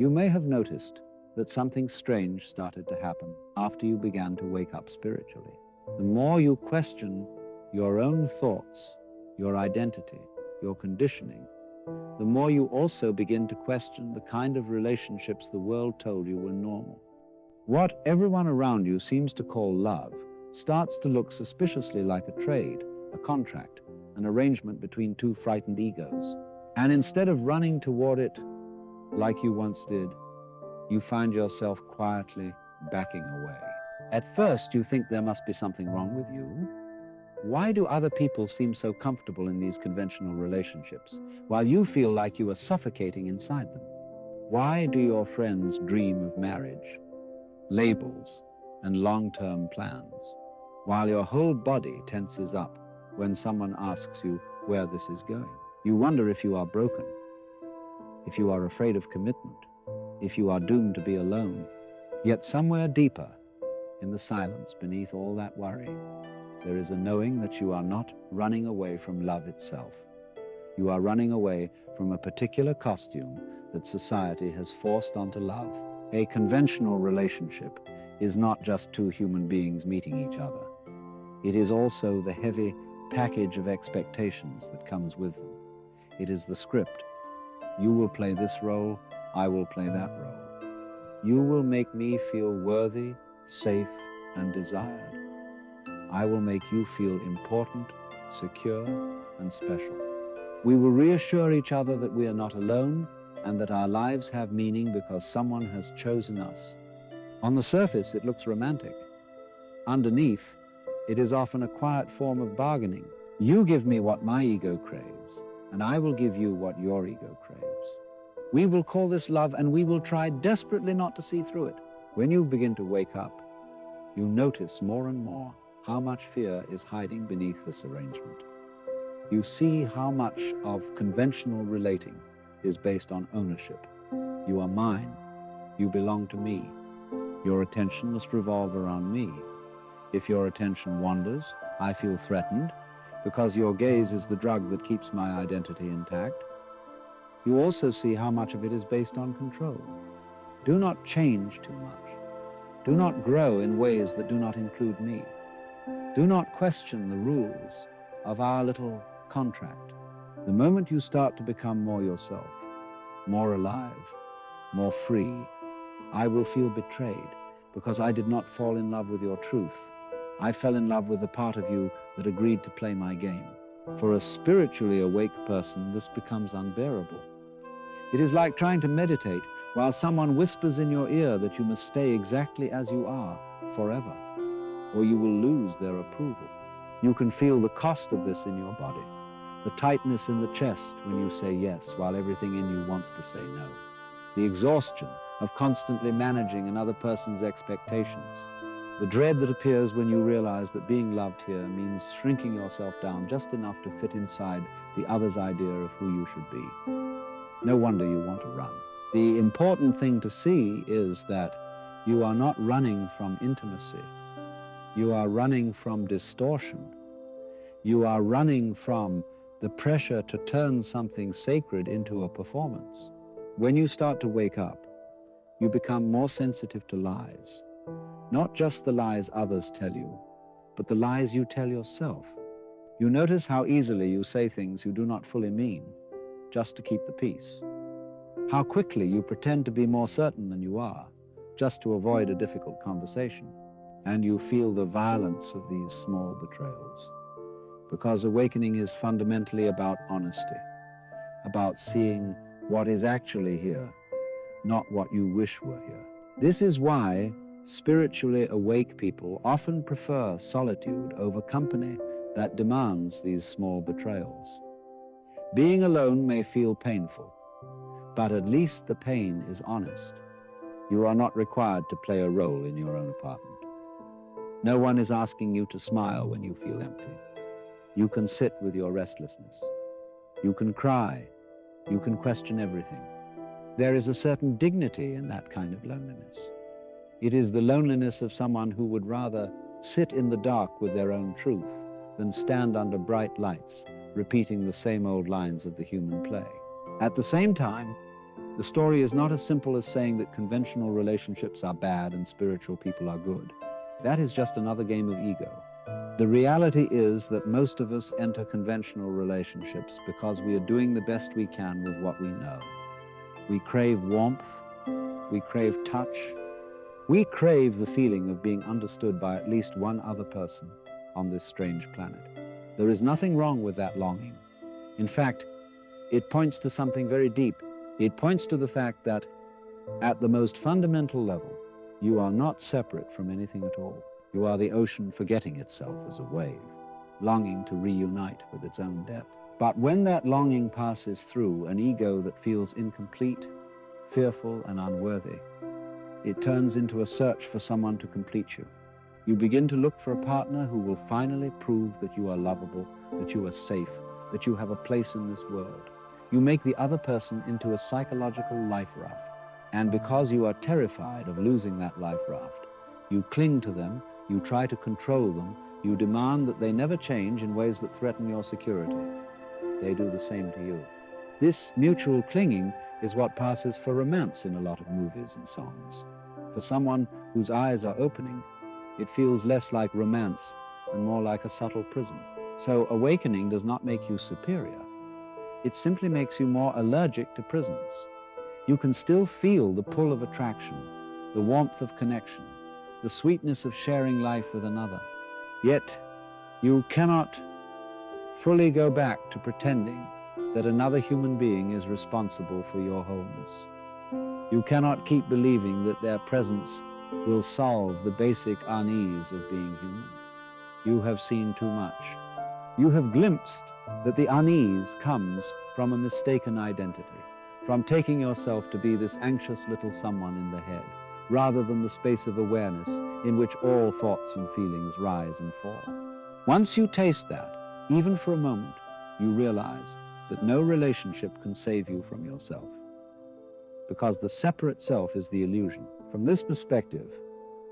You may have noticed that something strange started to happen after you began to wake up spiritually. The more you question your own thoughts, your identity, your conditioning, the more you also begin to question the kind of relationships the world told you were normal. What everyone around you seems to call love starts to look suspiciously like a trade, a contract, an arrangement between two frightened egos. And instead of running toward it like you once did, you find yourself quietly backing away. At first, you think there must be something wrong with you. Why do other people seem so comfortable in these conventional relationships, while you feel like you are suffocating inside them? Why do your friends dream of marriage, labels, and long-term plans, while your whole body tenses up when someone asks you where this is going? You wonder if you are broken, if you are afraid of commitment, if you are doomed to be alone. Yet somewhere deeper, in the silence beneath all that worry, there is a knowing that you are not running away from love itself. You are running away from a particular costume that society has forced onto love. A conventional relationship is not just two human beings meeting each other. It is also the heavy package of expectations that comes with them. It is the script. You will play this role, I will play that role. You will make me feel worthy, safe, and desired. I will make you feel important, secure, and special. We will reassure each other that we are not alone and that our lives have meaning because someone has chosen us. On the surface, it looks romantic. Underneath, it is often a quiet form of bargaining. You give me what my ego craves, and I will give you what your ego craves. We will call this love, and we will try desperately not to see through it. When you begin to wake up, you notice more and more how much fear is hiding beneath this arrangement. You see how much of conventional relating is based on ownership. You are mine. You belong to me. Your attention must revolve around me. If your attention wanders, I feel threatened because your gaze is the drug that keeps my identity intact. You also see how much of it is based on control. Do not change too much. Do not grow in ways that do not include me. Do not question the rules of our little contract. The moment you start to become more yourself, more alive, more free, I will feel betrayed because I did not fall in love with your truth. I fell in love with the part of you that agreed to play my game. For a spiritually awake person, this becomes unbearable. It is like trying to meditate while someone whispers in your ear that you must stay exactly as you are forever, or you will lose their approval. You can feel the cost of this in your body, the tightness in the chest when you say yes while everything in you wants to say no, the exhaustion of constantly managing another person's expectations, the dread that appears when you realize that being loved here means shrinking yourself down just enough to fit inside the other's idea of who you should be. No wonder you want to run. The important thing to see is that you are not running from intimacy. You are running from distortion. You are running from the pressure to turn something sacred into a performance. When you start to wake up, you become more sensitive to lies. Not just the lies others tell you, but the lies you tell yourself. You notice how easily you say things you do not fully mean, just to keep the peace. How quickly you pretend to be more certain than you are, just to avoid a difficult conversation. And you feel the violence of these small betrayals. Because awakening is fundamentally about honesty, about seeing what is actually here, not what you wish were here. This is why spiritually awake people often prefer solitude over company that demands these small betrayals. Being alone may feel painful, but at least the pain is honest. You are not required to play a role in your own apartment. No one is asking you to smile when you feel empty. You can sit with your restlessness. You can cry. You can question everything. There is a certain dignity in that kind of loneliness. It is the loneliness of someone who would rather sit in the dark with their own truth than stand under bright lights, repeating the same old lines of the human play. At the same time, The story is not as simple as saying that conventional relationships are bad and spiritual people are good. That is just another game of ego. The reality is that most of us enter conventional relationships because we are doing the best we can with what we know. We crave warmth, we crave touch, we crave the feeling of being understood by at least one other person on this strange planet. There is nothing wrong with that longing. In fact, it points to something very deep. It points to the fact that at the most fundamental level, you are not separate from anything at all. You are the ocean forgetting itself as a wave, longing to reunite with its own depth. But when that longing passes through an ego that feels incomplete, fearful, and unworthy, it turns into a search for someone to complete you. You begin to look for a partner who will finally prove that you are lovable, that you are safe, that you have a place in this world. You make the other person into a psychological life raft. And because you are terrified of losing that life raft, you cling to them, you try to control them, you demand that they never change in ways that threaten your security. They do the same to you. This mutual clinging is what passes for romance in a lot of movies and songs. For someone whose eyes are opening, it feels less like romance and more like a subtle prison. So awakening does not make you superior. It simply makes you more allergic to prisons. You can still feel the pull of attraction, the warmth of connection, the sweetness of sharing life with another. Yet, you cannot fully go back to pretending that another human being is responsible for your wholeness. You cannot keep believing that their presence will solve the basic unease of being human. You have seen too much. You have glimpsed that the unease comes from a mistaken identity, from taking yourself to be this anxious little someone in the head, rather than the space of awareness in which all thoughts and feelings rise and fall. Once you taste that, even for a moment, you realize that no relationship can save you from yourself, because the separate self is the illusion. From this perspective,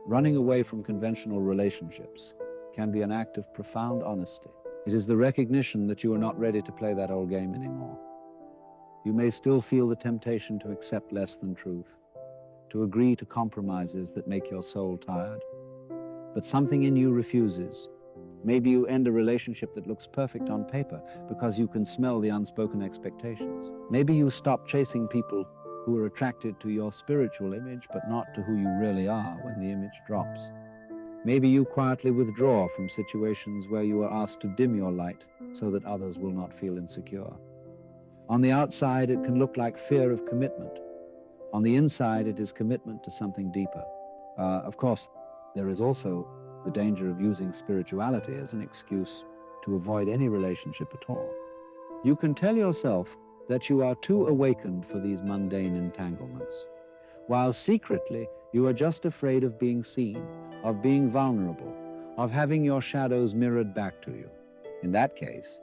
running away from conventional relationships can be an act of profound honesty. It is the recognition that you are not ready to play that old game anymore. You may still feel the temptation to accept less than truth, to agree to compromises that make your soul tired, but something in you refuses. Maybe you end a relationship that looks perfect on paper because you can smell the unspoken expectations. Maybe you stop chasing people who are attracted to your spiritual image but not to who you really are when the image drops. Maybe you quietly withdraw from situations where you are asked to dim your light so that others will not feel insecure. On the outside, it can look like fear of commitment. On the inside, it is commitment to something deeper. Of course, there is also the danger of using spirituality as an excuse to avoid any relationship at all. You can tell yourself that you are too awakened for these mundane entanglements, while secretly you are just afraid of being seen, of being vulnerable, of having your shadows mirrored back to you. In that case,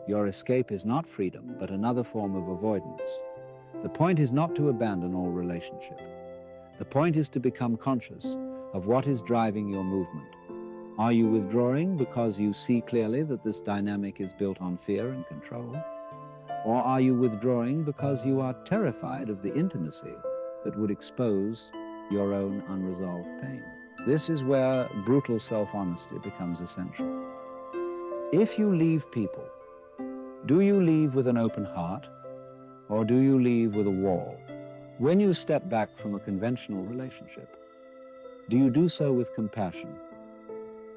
your escape is not freedom, but another form of avoidance. The point is not to abandon all relationship. The point is to become conscious of what is driving your movement. Are you withdrawing because you see clearly that this dynamic is built on fear and control? Or are you withdrawing because you are terrified of the intimacy that would expose your own unresolved pain? This is where brutal self-honesty becomes essential. If you leave people, do you leave with an open heart, or do you leave with a wall? When you step back from a conventional relationship, do you do so with compassion,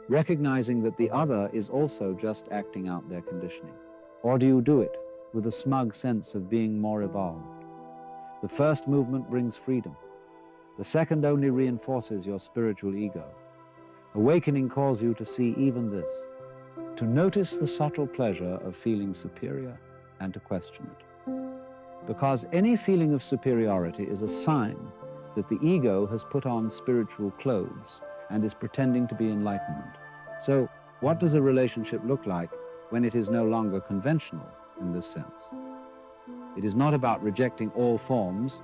recognizing that the other is also just acting out their conditioning? Or do you do it with a smug sense of being more evolved? The first movement brings freedom. The second only reinforces your spiritual ego. Awakening calls you to see even this, to notice the subtle pleasure of feeling superior and to question it. Because any feeling of superiority is a sign that the ego has put on spiritual clothes and is pretending to be enlightenment. So what does a relationship look like when it is no longer conventional in this sense? It is not about rejecting all forms,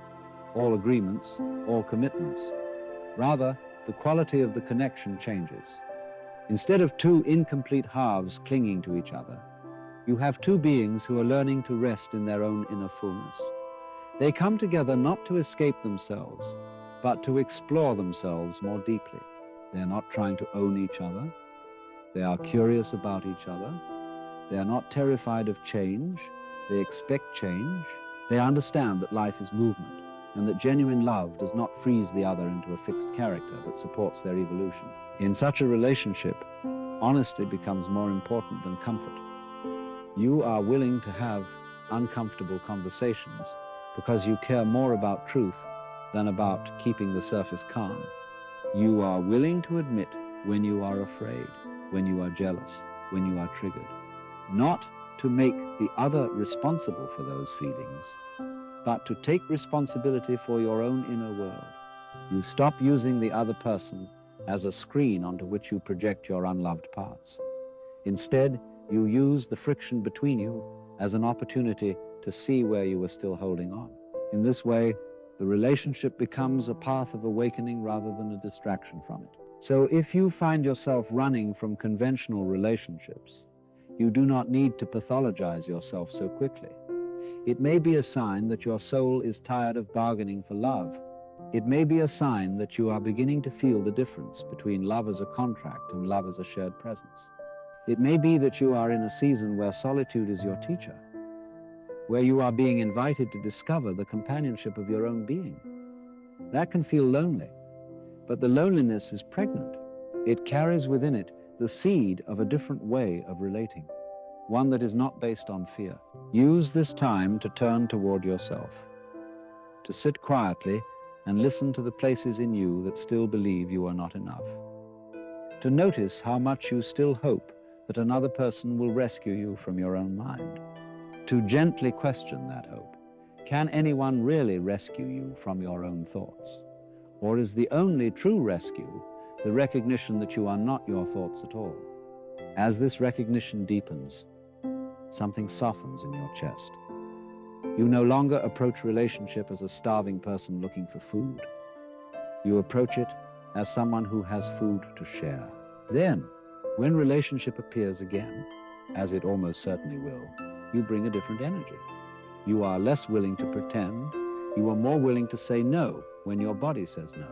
all agreements, all commitments. Rather, the quality of the connection changes. Instead of two incomplete halves clinging to each other, you have two beings who are learning to rest in their own inner fullness. They come together not to escape themselves, but to explore themselves more deeply. They are not trying to own each other. They are curious about each other. They are not terrified of change. They expect change. They understand that life is movement, and that genuine love does not freeze the other into a fixed character, but supports their evolution. In such a relationship, honesty becomes more important than comfort. You are willing to have uncomfortable conversations because you care more about truth than about keeping the surface calm. You are willing to admit when you are afraid, when you are jealous, when you are triggered. Not to make the other responsible for those feelings, but to take responsibility for your own inner world. You stop using the other person as a screen onto which you project your unloved parts. Instead, you use the friction between you as an opportunity to see where you are still holding on. In this way, the relationship becomes a path of awakening rather than a distraction from it. So if you find yourself running from conventional relationships, you do not need to pathologize yourself so quickly. It may be a sign that your soul is tired of bargaining for love. It may be a sign that you are beginning to feel the difference between love as a contract and love as a shared presence. It may be that you are in a season where solitude is your teacher, where you are being invited to discover the companionship of your own being. That can feel lonely, but the loneliness is pregnant. It carries within it the seed of a different way of relating, one that is not based on fear. Use this time to turn toward yourself, to sit quietly and listen to the places in you that still believe you are not enough, to notice how much you still hope that another person will rescue you from your own mind, to gently question that hope. Can anyone really rescue you from your own thoughts? Or is the only true rescue the recognition that you are not your thoughts at all? As this recognition deepens, something softens in your chest. You no longer approach relationship as a starving person looking for food. You approach it as someone who has food to share. Then, when relationship appears again, as it almost certainly will, you bring a different energy. You are less willing to pretend. You are more willing to say no when your body says no.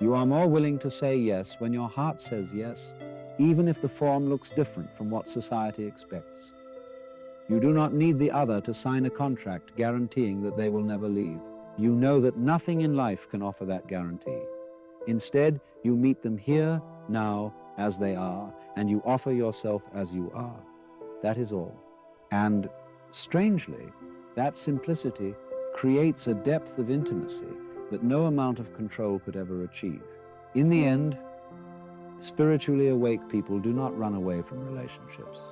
You are more willing to say yes when your heart says yes, even if the form looks different from what society expects. You do not need the other to sign a contract guaranteeing that they will never leave. You know that nothing in life can offer that guarantee. Instead, you meet them here, now, as they are, and you offer yourself as you are. That is all. And strangely, that simplicity creates a depth of intimacy that no amount of control could ever achieve. In the end, spiritually awake people do not run away from relationships.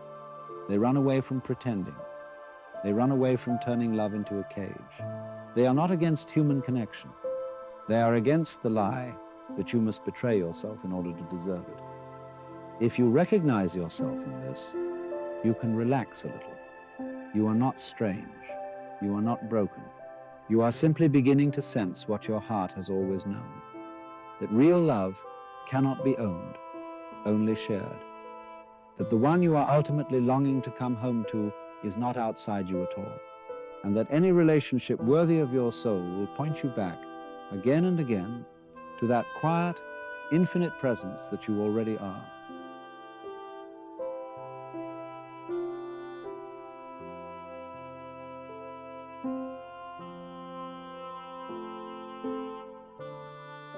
They run away from pretending. They run away from turning love into a cage. They are not against human connection. They are against the lie that you must betray yourself in order to deserve it. If you recognize yourself in this, you can relax a little. You are not strange. You are not broken. You are simply beginning to sense what your heart has always known, that real love cannot be owned, only shared, that the one you are ultimately longing to come home to is not outside you at all, and that any relationship worthy of your soul will point you back again and again to that quiet, infinite presence that you already are.